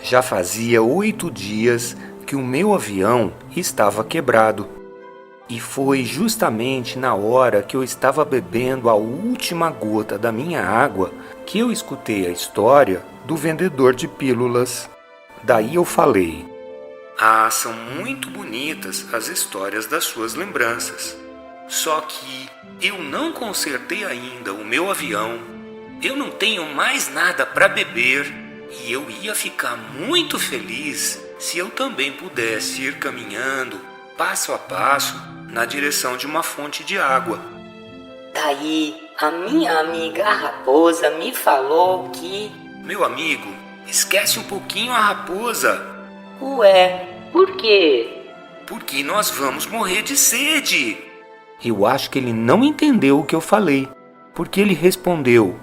Já fazia 8 dias que o meu avião estava quebrado. E foi justamente na hora que eu estava bebendo a última gota da minha água que eu escutei a história do vendedor de pílulas. Daí eu falei: "Ah, são muito bonitas as histórias das suas lembranças. Só que eu não consertei ainda o meu avião. Eu não tenho mais nada para beber. E eu ia ficar muito feliz se eu também pudesse ir caminhando, passo a passo, na direção de uma fonte de água." Daí, a minha amiga a raposa me falou que... "Meu amigo, esquece um pouquinho a raposa." Ué, por quê? "Porque nós vamos morrer de sede." Eu acho que ele não entendeu o que eu falei, porque ele respondeu: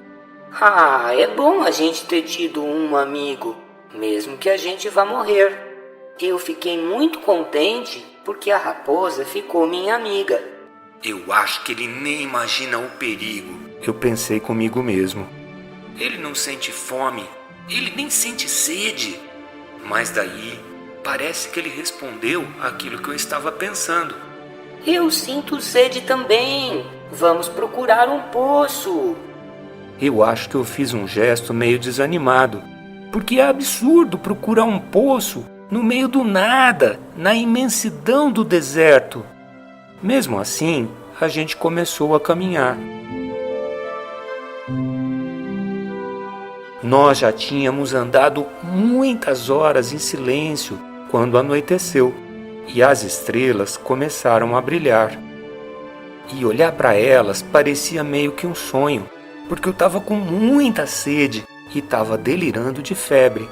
Ah, é bom a gente ter tido um amigo, mesmo que a gente vá morrer. Eu fiquei muito contente porque a raposa ficou minha amiga. "Eu acho que ele nem imagina o perigo." Eu pensei comigo mesmo. "Ele não sente fome, ele nem sente sede." Mas daí, parece que ele respondeu aquilo que eu estava pensando. Eu sinto sede também. Vamos procurar um poço. Eu acho que eu fiz um gesto meio desanimado, porque é absurdo procurar um poço no meio do nada, na imensidão do deserto. Mesmo assim, a gente começou a caminhar. Nós já tínhamos andado muitas horas em silêncio quando anoiteceu e as estrelas começaram a brilhar. E olhar para elas parecia meio que um sonho, porque eu estava com muita sede e estava delirando de febre.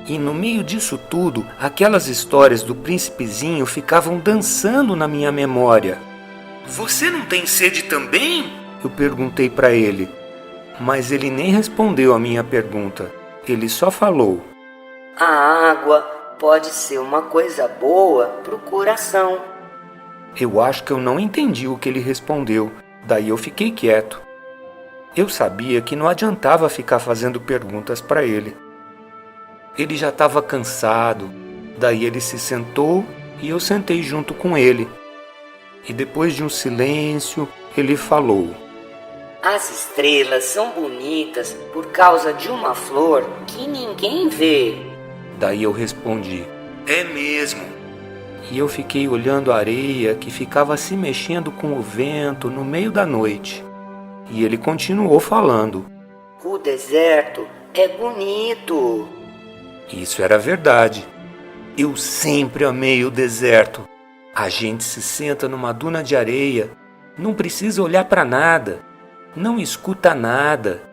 E no meio disso tudo, aquelas histórias do príncipezinho ficavam dançando na minha memória. "Você não tem sede também?" eu perguntei para ele. Mas ele nem respondeu a minha pergunta. Ele só falou: A água pode ser uma coisa boa pro coração. Eu acho que eu não entendi o que ele respondeu, daí eu fiquei quieto. Eu sabia que não adiantava ficar fazendo perguntas para ele. Ele já estava cansado, daí ele se sentou e eu sentei junto com ele. E depois de um silêncio, ele falou: As estrelas são bonitas por causa de uma flor que ninguém vê. Daí eu respondi: "É mesmo." E eu fiquei olhando a areia que ficava se mexendo com o vento no meio da noite. E ele continuou falando: O deserto é bonito. Isso era verdade. Eu sempre amei o deserto. A gente se senta numa duna de areia, não precisa olhar para nada, não escuta nada.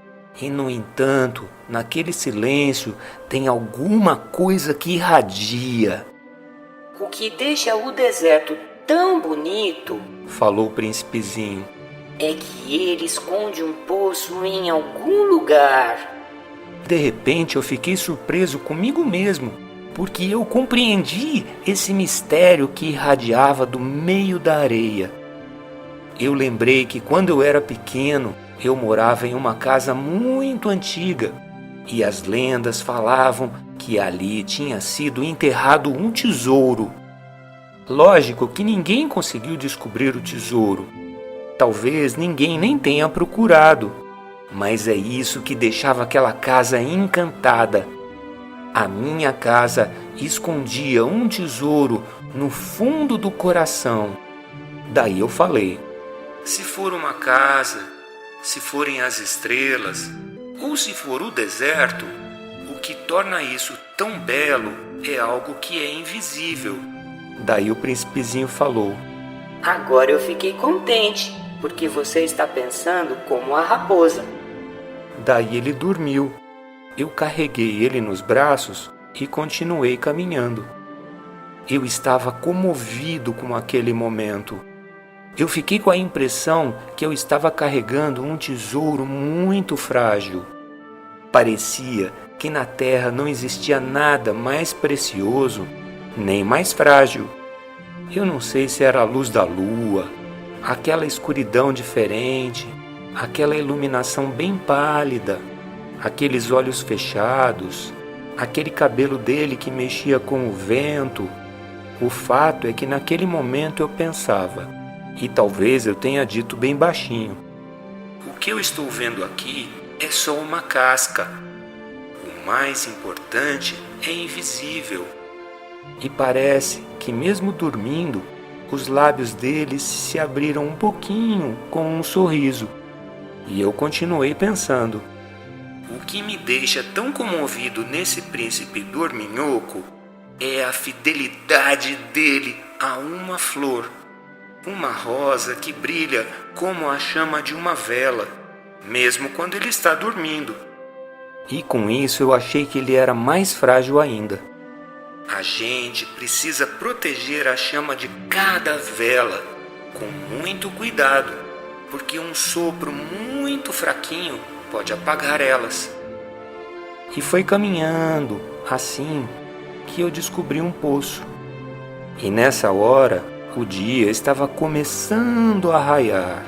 E, no entanto, naquele silêncio tem alguma coisa que irradia. O que deixa o deserto tão bonito, falou o príncipezinho, é que ele esconde um poço em algum lugar. De repente eu fiquei surpreso comigo mesmo, porque eu compreendi esse mistério que irradiava do meio da areia. Eu lembrei que quando eu era pequeno, eu morava em uma casa muito antiga e as lendas falavam que ali tinha sido enterrado um tesouro. Lógico que ninguém conseguiu descobrir o tesouro. Talvez ninguém nem tenha procurado, mas é isso que deixava aquela casa encantada. A minha casa escondia um tesouro no fundo do coração. Daí eu falei: se for uma casa, se forem as estrelas, ou se for o deserto, o que torna isso tão belo é algo que é invisível. Daí o príncipezinho falou: Agora eu fiquei contente, porque você está pensando como a raposa. Daí ele dormiu. Eu carreguei ele nos braços e continuei caminhando. Eu estava comovido com aquele momento. Eu fiquei com a impressão que eu estava carregando um tesouro muito frágil. Parecia que na terra não existia nada mais precioso, nem mais frágil. Eu não sei se era a luz da lua, aquela escuridão diferente, aquela iluminação bem pálida, aqueles olhos fechados, aquele cabelo dele que mexia com o vento. O fato é que naquele momento eu pensava, e talvez eu tenha dito bem baixinho: o que eu estou vendo aqui é só uma casca. O mais importante é invisível. E parece que mesmo dormindo, os lábios dele se abriram um pouquinho com um sorriso. E eu continuei pensando: o que me deixa tão comovido nesse príncipe dorminhoco é a fidelidade dele a uma flor, uma rosa que brilha como a chama de uma vela, mesmo quando ele está dormindo. E com isso eu achei que ele era mais frágil ainda. A gente precisa proteger a chama de cada vela com muito cuidado, porque um sopro muito fraquinho pode apagar elas. E foi caminhando assim que eu descobri um poço. E nessa hora, o dia estava começando a raiar.